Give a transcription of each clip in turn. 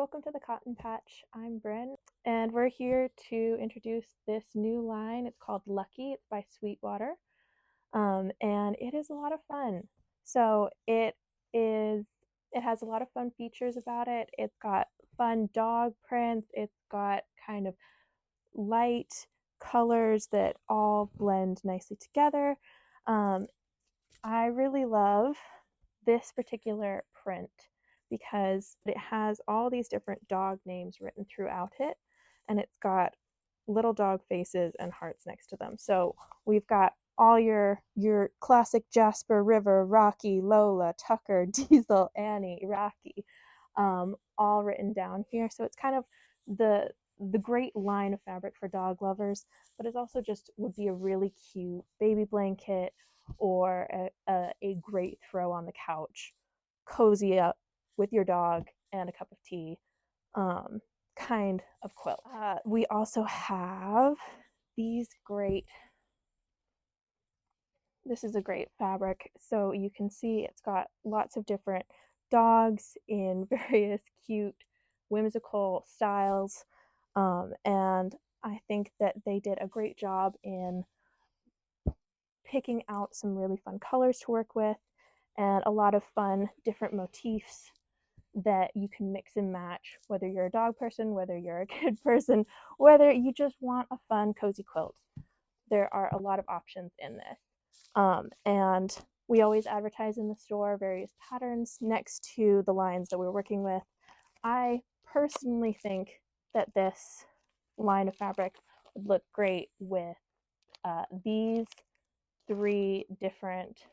welcome to the Cotton Patch. I'm Bryn, and we're here to introduce this new line. It's called Lucky. It's by Sweetwater, and it is a lot of fun. So it has a lot of fun features about it. It's got fun dog prints. It's got kind of light colors that all blend nicely together. I really love this particular print because it has all these different dog names written throughout it, and it's got little dog faces and hearts next to them. So we've got all your classic Jasper, River, Rocky, Lola, Tucker, Diesel, Annie, Rocky, all written down here. So it's kind of the great line of fabric for dog lovers, but it also just would be a really cute baby blanket or a great throw on the couch, cozy up with your dog and a cup of tea kind of quilt. We also have these great, this is a great fabric. So you can see it's got lots of different dogs in various cute, whimsical styles. And I think that they did a great job in picking out some really fun colors to work with and a lot of fun different motifs that you can mix and match, whether you're a dog person, whether you're a kid person, whether you just want a fun, cozy quilt. There are a lot of options in this. And we always advertise in the store various patterns next to the lines that we're working with. I personally think that this line of fabric would look great with these three different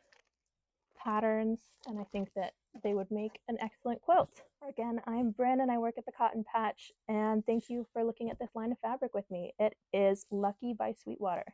patterns, and I think that they would make an excellent quilt. Again, I'm Bryn and I work at the Cotton Patch, and thank you for looking at this line of fabric with me. It is Lucky by Sweetwater.